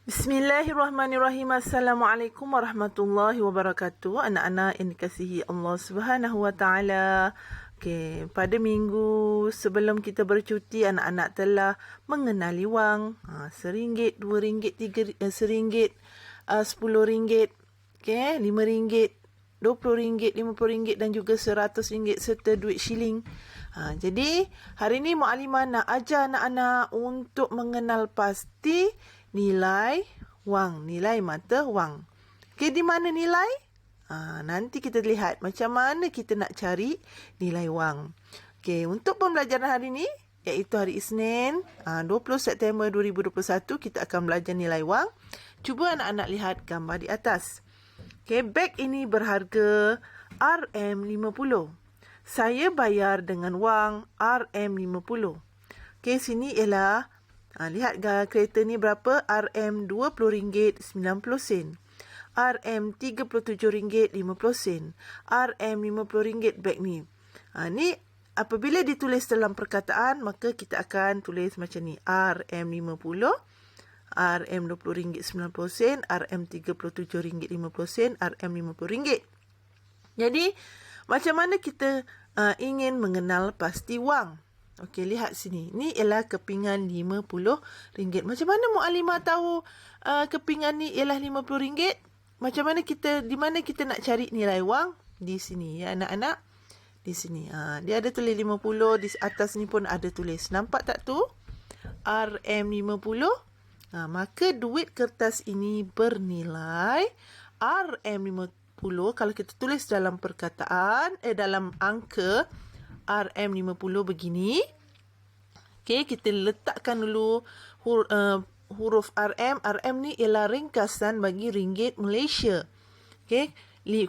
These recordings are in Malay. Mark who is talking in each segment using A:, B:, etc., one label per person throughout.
A: Bismillahirrahmanirrahim. Assalamualaikum warahmatullahi wabarakatuh. Anak-anak yang dikasihi Allah Subhanahu wa taala. Okey, pada minggu sebelum kita bercuti, anak-anak telah mengenali wang. RM1, RM2, RM3, RM10, okey, RM5, RM20, RM50 dan juga RM100 serta duit shilling. Jadi hari ni Muallimah nak ajar anak-anak untuk mengenal pasti nilai wang, nilai mata wang. Okey, di mana nilai? Nanti kita lihat macam mana kita nak cari nilai wang. Okey, untuk pembelajaran hari ni, iaitu hari Isnin, 20 September 2021, kita akan belajar nilai wang. Cuba anak-anak lihat gambar di atas. Okey, beg ini berharga RM50. Saya bayar dengan wang RM50. Okey, sini ialah lihat kereta ni berapa? RM20.90. RM37.50. RM50 beg ni. Ni apabila ditulis dalam perkataan, maka kita akan tulis macam ni. RM50, RM20.90, RM37.50, RM50. Jadi, macam mana kita ingin mengenal pasti wang? Okey, lihat sini. Ni ialah kepingan RM50. Macam mana Muallimah tahu kepingan ni ialah RM50? Macam mana di mana kita nak cari nilai wang? Di sini ya anak-anak. Di sini. Dia ada tulis 50, di atas ni pun ada tulis. Nampak tak tu? RM50. Maka duit kertas ini bernilai RM50. Kalau kita tulis dalam perkataan, dalam angka, RM50 begini. Okey, kita letakkan dulu huruf RM. RM ni ialah ringkasan bagi ringgit Malaysia. Okey,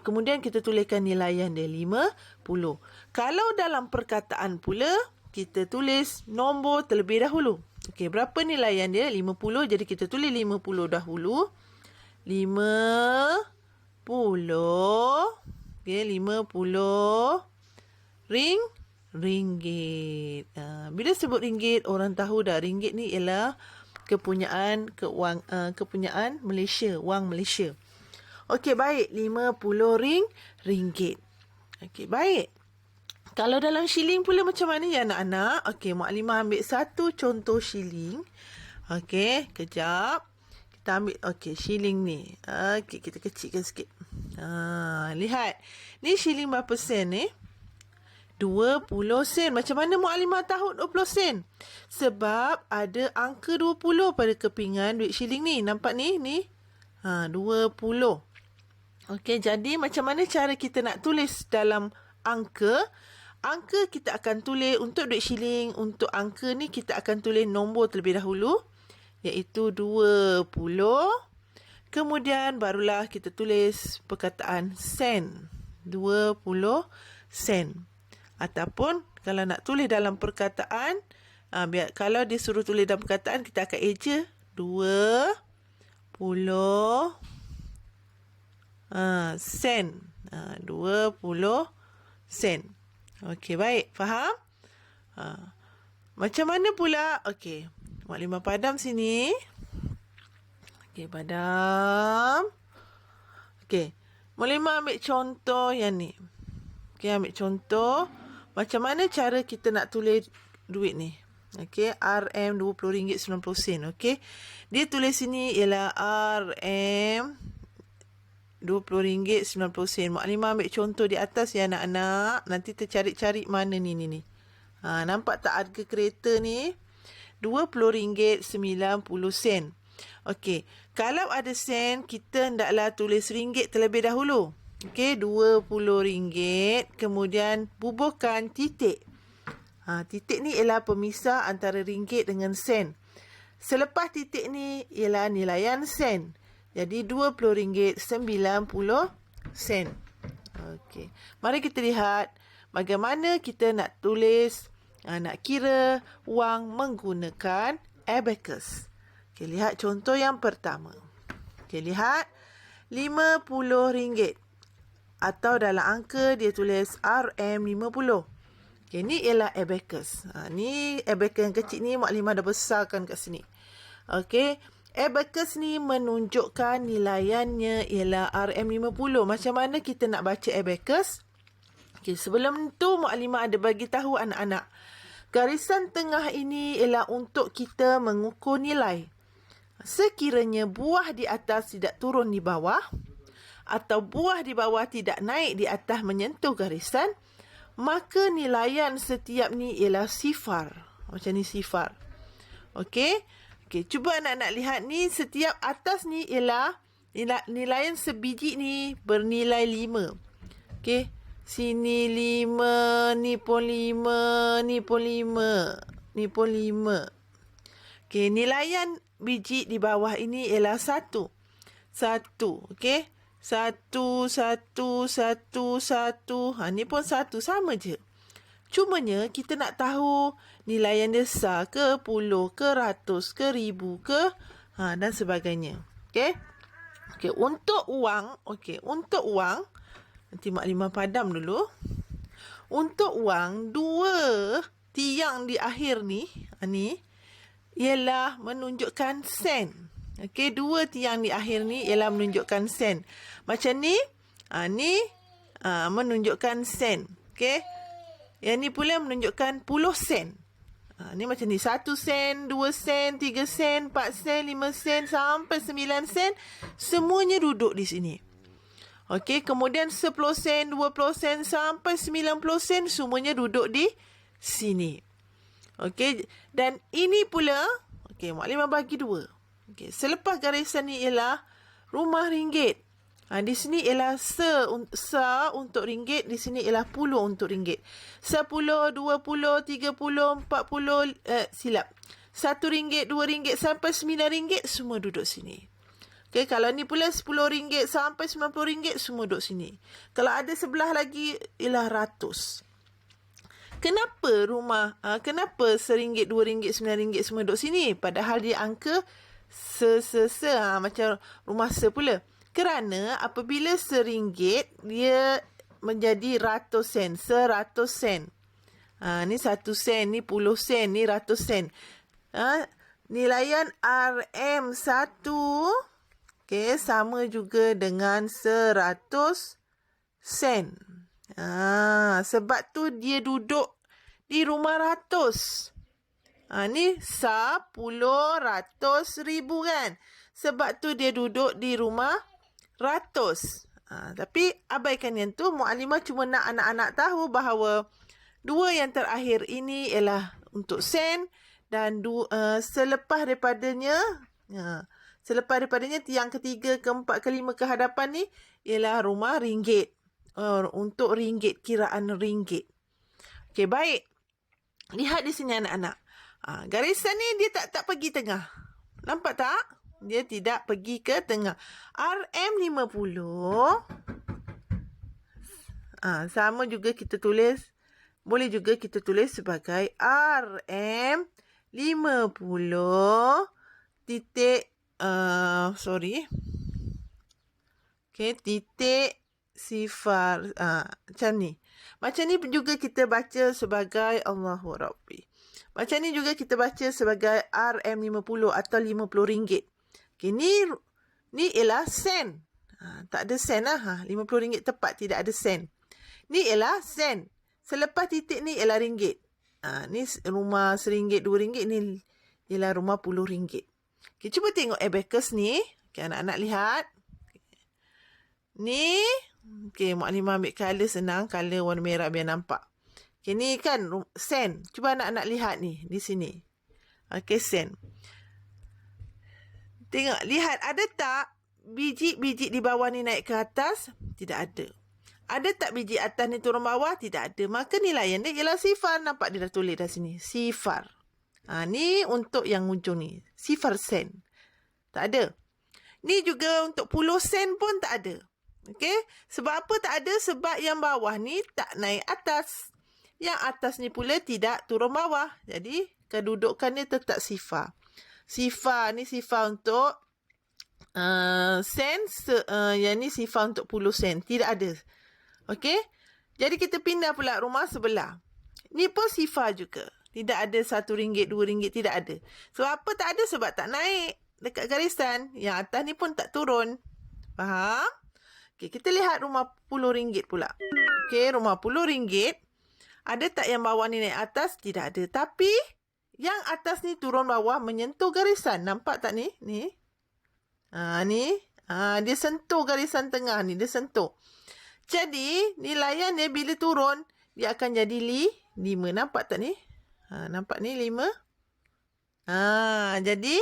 A: kemudian kita tuliskan nilaian dia 50. Kalau dalam perkataan pula, kita tulis nombor terlebih dahulu. Okey, berapa nilaian dia? 50. Jadi kita tulis 50 dahulu. 50. Okey, 50 ringgit. Bila sebut ringgit, orang tahu dah ringgit ni ialah kepunyaan Malaysia, wang Malaysia. Okey, baik, 50 ringgit. Okey, baik. Kalau dalam shilling pula macam mana ya anak-anak? Okey, Muallimah ambil satu contoh shilling. Okey, kejap. Kita ambil, okey, shilling ni. Okey, kita kecilkan sikit. Lihat. Ni shilling berapa sen ni? 20 sen. Macam mana Muallimah tahu 20 sen? Sebab ada angka 20 pada kepingan duit shilling ni. Nampak ni? 20. Okey, jadi macam mana cara kita nak tulis dalam angka? Angka kita akan tulis untuk duit shilling. Untuk angka ni kita akan tulis nombor terlebih dahulu, iaitu 20. Kemudian barulah kita tulis perkataan sen. 20 sen. Ataupun kalau nak tulis dalam perkataan, kalau dia suruh tulis dalam perkataan, kita akan eja 20 sen. 20 sen. Okey, baik. Faham? Macam mana pula? Okey, Muallimah padam sini. Okey, padam. Okey, Muallimah ambil contoh yang ni. Okey, ambil contoh. Macam mana cara kita nak tulis duit ni? Okey, RM20.90. Okey. Dia tulis sini ialah RM20.90. Muallimah ambil contoh di atas ya anak-anak. Nanti tercari-cari mana ni. Nampak tak harga kereta ni? RM20.90. Okey. Kalau ada sen, kita hendaklah tulis ringgit terlebih dahulu. Okey, RM20. Kemudian bubuhkan titik. Titik ni ialah pemisah antara ringgit dengan sen. Selepas titik ni ialah nilaian sen. Jadi RM20.90. Okey. Mari kita lihat bagaimana kita nak tulis, nak kira wang menggunakan abacus. Okey, lihat contoh yang pertama. Okey, lihat RM50. Atau dalam angka dia tulis RM50. Okay, ni ialah abacus. Ni abacus yang kecil ni Muallimah dah besarkan kat sini. Okey, abacus ni menunjukkan nilaiannya ialah RM50. Macam mana kita nak baca abacus? Okey, sebelum tu Mukadimah ada bagi tahu anak-anak. Garisan tengah ini ialah untuk kita mengukur nilai. Sekiranya buah di atas tidak turun di bawah atau buah di bawah tidak naik di atas menyentuh garisan, maka nilaian setiap ni ialah sifar. Macam ni sifar. Okey. Okey, cuba anak-anak lihat ni, setiap atas ni ialah nilaian sebiji ni bernilai 5. Okey. Sini 5, ni pun 5, ni pun 5, ni pun 5. Okey, nilaian biji di bawah ini ialah 1. 1, okey. 1, 1, 1, 1. Ni pun 1, sama je. Cumanya kita nak tahu nilaian dia sah ke, puluh ke, ratus ke, ribu ke, dan sebagainya. Okey. Okey, untuk wang, nanti Mukadimah padam dulu. Untuk wang, 2 tiang di akhir ni ialah menunjukkan sen. Okey, 2 tiang di akhir ni ialah menunjukkan sen. Macam ni, ni menunjukkan sen. Okey. Yang ni pula menunjukkan puluh sen. Ni macam ni, 1 sen, 2 sen, 3 sen, 4 sen, 5 sen, sampai 9 sen. Semuanya duduk di sini. Okey, kemudian 10 sen, 20 sen, sampai 90 sen, semuanya duduk di sini. Okey, dan ini pula, okey, Mukadimah bagi 2. Okey, selepas garisan ni ialah rumah ringgit. Di sini ialah sa untuk ringgit, di sini ialah puluh untuk ringgit. 10, 20, 30, 40, silap. RM1, RM2 sampai RM9, semua duduk sini. Okey, kalau ni pula RM10 sampai RM90, semua duduk sini. Kalau ada sebelah lagi, ialah ratus. Kenapa RM1, RM2, RM9 semua duduk sini? Padahal dia angka macam rumah pula. Kerana apabila RM1, dia menjadi ratus sen. 100 sen. Ni 1 sen, ni puluh sen, ni ratus sen. Nilaian RM1, okay, sama juga dengan 100 sen. Sebab tu dia duduk di rumah ratus. Ni 10, ratus, ribu kan. Sebab tu dia duduk di rumah ratus. Tapi abaikan yang tu, Mukadimah cuma nak anak-anak tahu bahawa 2 yang terakhir ini ialah untuk sen, dan selepas daripadanya tiang ketiga, keempat, kelima ke hadapan ni ialah rumah ringgit. Untuk ringgit, kiraan ringgit. Okey, baik. Lihat di sini anak-anak. Garisan ni dia tak pergi tengah. Nampak tak? Dia tidak pergi ke tengah. RM50. Sama juga kita tulis. Boleh juga kita tulis sebagai RM50 titik. Titik sifar. Macam ni. Macam ni juga kita baca sebagai Allahu Rabbi. Macam ni juga kita baca sebagai RM50 atau RM50. Okay, ni ialah sen. Tak ada sen lah. RM50 tepat, tidak ada sen. Ni ialah sen. Selepas titik ni ialah ringgit. Ni rumah RM1, RM2, ni ialah rumah RM10. Okay, cuba tengok abacus ni. Okay, anak-anak lihat. Ni, okay, Mukadimah ambil colour senang. Colour warna merah biar nampak. Okay, ni kan sen. Cuba anak-anak lihat ni, di sini. Okay, sen. Tengok, lihat, ada tak biji-biji di bawah ni naik ke atas? Tidak ada. Ada tak biji atas ni turun bawah? Tidak ada. Maka nilaian dia ialah sifar. Nampak dia dah tulis dah sini. Sifar. Ni untuk yang ujung ni. Sifar sen. Tak ada. Ni juga untuk puluh sen pun tak ada. Okey? Sebab apa tak ada? Sebab yang bawah ni tak naik atas. Yang atas ni pula tidak turun bawah. Jadi, kedudukannya tetap sifar. Sifar ni sifar untuk sen. Yang ni sifar untuk puluh sen. Tidak ada. Okey? Jadi kita pindah pula rumah sebelah. Ni pun sifar juga. Tidak ada RM1, RM2, tidak ada. Sebab apa tak ada? Sebab tak naik. dekat garisan. Yang atas ni pun tak turun. Faham? Okey, kita lihat RM50 pula. Okey, RM50. Ada tak yang bawah ni naik atas? Tidak ada. Tapi yang atas ni turun bawah menyentuh garisan. Nampak tak ni? Ni. Dia sentuh garisan tengah ni. Dia sentuh. Jadi, nilaian dia bila turun, dia akan jadi 5. Nampak tak ni? Nampak ni 5? Jadi,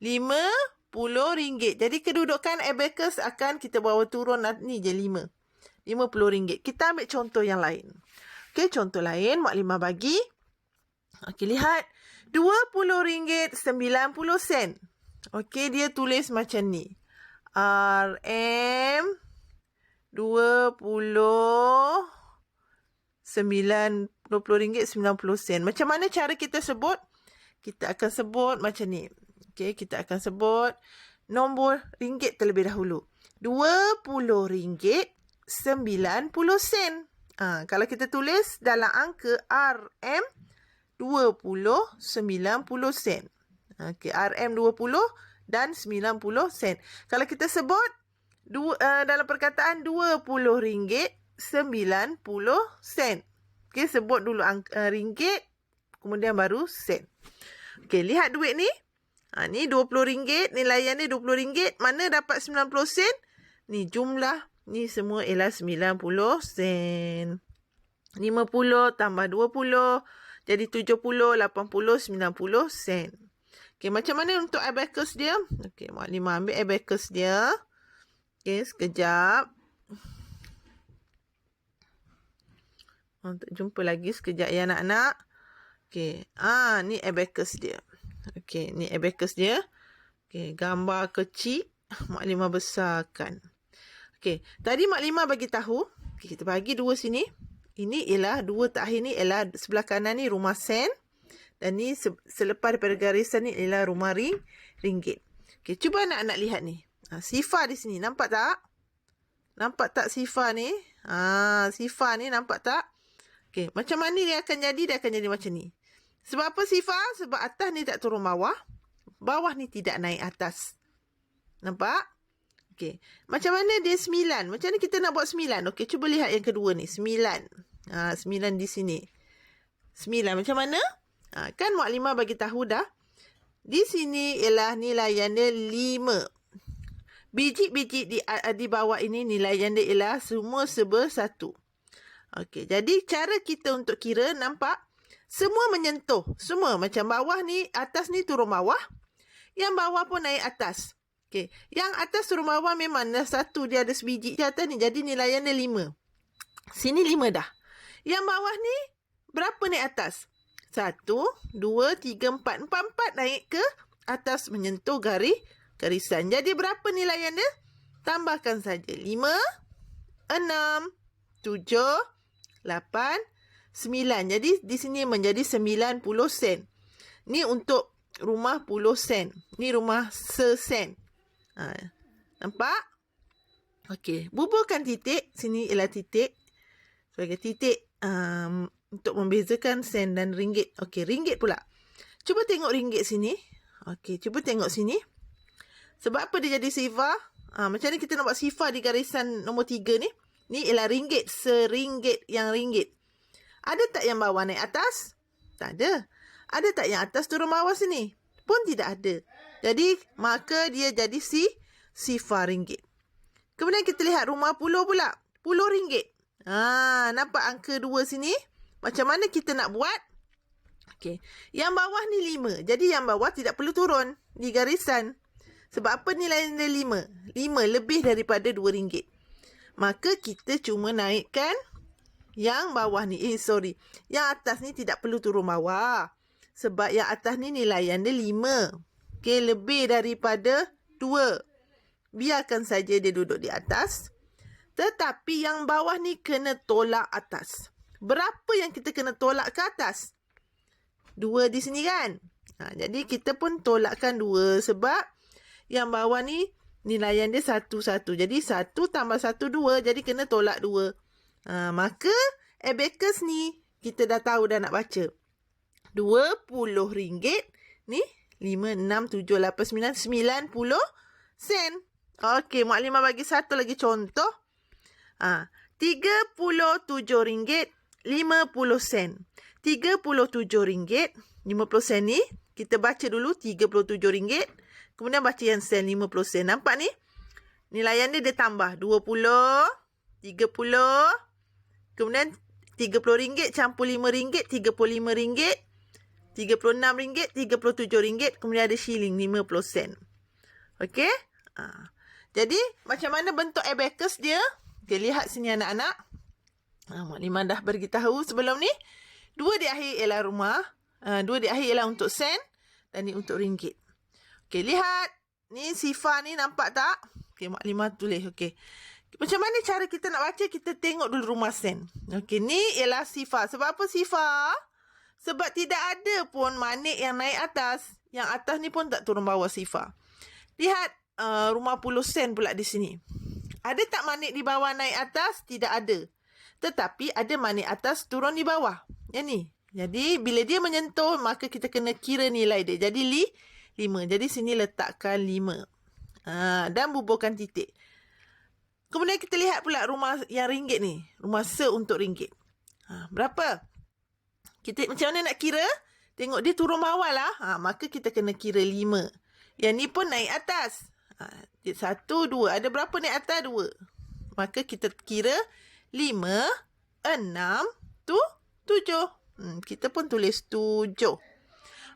A: RM50. Jadi, kedudukan abacus akan kita bawa turun ni je 5. RM50. Kita ambil contoh yang lain. Okey, contoh lain. Mak Limah bagi. Okey, lihat. RM20.90. Okey, dia tulis macam ni. RM 20.90. Macam mana cara kita sebut? Kita akan sebut macam ni. Okey, kita akan sebut nombor ringgit terlebih dahulu. RM20.90. Kalau kita tulis dalam angka RM 20.90 sen. Okey, RM 20 dan 90 sen. Kalau kita sebut dalam perkataan RM20.90. Okey, sebut dulu ringgit, kemudian baru sen. Okey, lihat duit ni. Ni RM20, nilaian ni RM20. Mana dapat 90 sen? Ni jumlah ni semua ialah 90 sen. 50 tambah 20 jadi 70, 80, 90 sen. Okey, macam mana untuk abacus dia? Okey, Mak Limah ambil abacus dia. Okey, sekejap. Tak jumpa lagi sekejap ya anak-anak. Okey, ni abacus dia. Okey, ni abacus dia. Okey, gambar kecil, Mak Limah besarkan. Okey, tadi Mak Limah bagi tahu. Okay, kita bagi 2 sini. Ini ialah 2 terakhir ni ialah sebelah kanan ni rumah sen. Dan ni selepas daripada garisan ni ialah rumah ringgit. Okey, cuba anak-anak lihat ni. Sifar di sini. Nampak tak? Nampak tak sifar ni? Sifar ni nampak tak? Okey, macam mana dia akan jadi? Dia akan jadi macam ni. Sebab apa sifar? Sebab atas ni tak turun bawah. Bawah ni tidak naik atas. Nampak? Okey. Macam mana dia 9? Macam mana kita nak buat 9? Okey, cuba lihat yang kedua ni. 9. 9 di sini. 9 macam mana? Kan Mak Limah bagi tahu dah. Di sini ialah nilaian dia 5. Biji-biji di bawah ini nilaian dia ialah semua serba 1. Okey, jadi cara kita untuk kira nampak semua menyentuh. Semua macam bawah ni, atas ni turun bawah. Yang bawah pun naik atas. Okey, yang atas turun bawah memang satu dia ada sebiji je atas ni. Jadi nilaian dia 5. Sini 5 dah. Yang bawah ni berapa naik atas? 1, 2, 3, 4. 4 naik ke atas menyentuh garisan. Jadi berapa nilaian dia? Tambahkan saja. 5, 6, 7, 8, 9. Jadi di sini menjadi 90 sen. Ni untuk rumah 10 sen. Ni rumah sesen. Nampak? Okey, buburkan titik. Sini ialah titik. Sebagai titik untuk membezakan sen dan ringgit. Okey, ringgit pula. Cuba tengok ringgit sini. Okey, cuba tengok sini. Sebab apa dia jadi sifar? Macam ni kita nak buat sifar di garisan nombor 3 ni. Ni ialah ringgit. Seringgit yang ringgit. Ada tak yang bawah naik atas? Tak ada. Ada tak yang atas turun bawah sini? Pun tidak ada. Jadi, maka dia jadi sifar ringgit. Kemudian kita lihat rumah 10 pula. 10 ringgit. Nampak angka 2 sini? Macam mana kita nak buat? Okey. Yang bawah ni 5. Jadi yang bawah tidak perlu turun di garisan. Sebab apa nilai dia 5? 5 lebih daripada 2 ringgit. Maka kita cuma naikkan yang bawah ni. Yang atas ni tidak perlu turun bawah. Sebab yang atas ni nilaian dia 5. Okey, lebih daripada 2. Biarkan saja dia duduk di atas. Tetapi yang bawah ni kena tolak atas. Berapa yang kita kena tolak ke atas? 2 di sini kan? Jadi kita pun tolakkan 2. Sebab yang bawah ni nilaian dia 1, 1. Jadi 1 tambah 1, 2. Jadi kena tolak 2. Maka abacus ni kita dah tahu dah nak baca. RM20 ni 5, 6, 7, 8, 9, 90 sen. Okey, Maklimah bagi satu lagi contoh. RM37.50. RM37.50 ni, kita baca dulu RM37. Kemudian baca yang sen, 50 sen. Nampak ni? Nilaian dia tambah 20, 30, kemudian RM30 campur RM5, RM35, RM36, RM37, kemudian ada shilling 50 sen. Okey? Jadi, macam mana bentuk abacus dia? Okay, lihat sini anak-anak. Maklimah dah beritahu sebelum ni. 2 di akhir ialah rumah. 2 di akhir ialah untuk sen. Dan ni untuk ringgit. Okey, lihat. Ni sifar ni nampak tak? Okey, Maklimah tulis. Okey. Macam mana cara kita nak baca? Kita tengok dulu rumah sen. Okey, ni ialah sifar. Sebab apa sifar? Sebab tidak ada pun manik yang naik atas. Yang atas ni pun tak turun bawah sifar. Lihat rumah puluh sen pula di sini. Ada tak manik di bawah naik atas? Tidak ada. Tetapi ada manik atas turun di bawah. Yang ni. Jadi bila dia menyentuh, maka kita kena kira nilai dia. Jadi 5. Jadi sini letakkan 5. Dan bubuhkan titik. Kemudian kita lihat pula rumah yang ringgit ni. Rumah se untuk ringgit. Berapa? Kita macam mana nak kira? Tengok dia turun bawah lah. Maka kita kena kira 5. Yang ni pun naik atas. 1, 2. Ada berapa naik atas? 2. Maka kita kira 5, 6, 7. Kita pun tulis 7.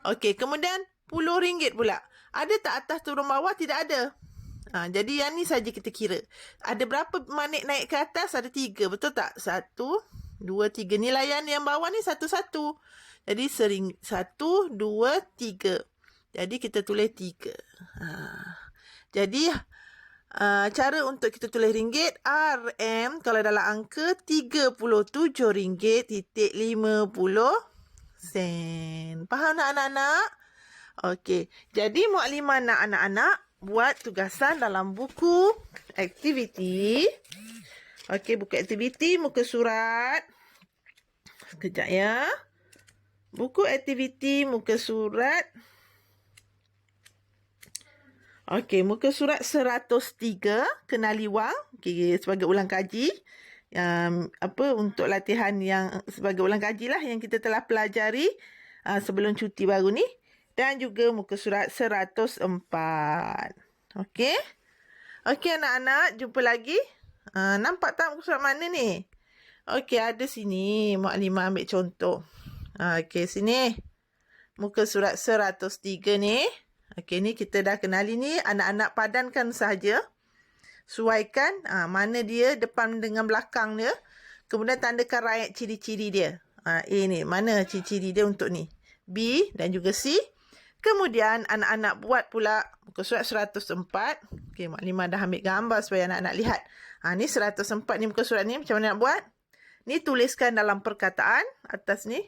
A: Okey, kemudian RM10 pula. Ada tak atas turun bawah? Tidak ada. Jadi yang ni saja kita kira. Ada berapa manik naik ke atas? Ada 3. Betul tak? 1, 2, 3. Nilaian yang bawah ni 1, 1. Jadi 1, 2, 3. Jadi kita tulis 3. Jadi cara untuk kita tulis ringgit, RM kalau dalam angka RM37.50. Faham tak anak-anak? Okey. Jadi Maklimah nak anak-anak buat tugasan dalam buku aktiviti. Okey, buku aktiviti muka surat. Sekejap ya. Buku aktiviti muka surat. Okey, muka surat 103, kenali wang. Okey, sebagai ulang kaji. Untuk latihan yang sebagai ulang kaji lah yang kita telah pelajari sebelum cuti baru ni. Dan juga muka surat 104. Okey. Okey anak-anak, jumpa lagi. Nampak tak muka surat mana ni? Okey, ada sini. Maklimah ambil contoh. Okey, sini. Muka surat 103 ni. Okey, ni kita dah kenali ni. Anak-anak padankan sahaja. Suaikan mana dia depan dengan belakang dia. Kemudian tandakan rakyat ciri-ciri dia. A ni. Mana ciri-ciri dia untuk ni? B dan juga C. Kemudian anak-anak buat pula muka surat 104. Okey, Maklimah dah ambil gambar supaya anak-anak lihat. Ni 104 ni muka surat ni. Macam mana nak buat? Ni tuliskan dalam perkataan atas ni.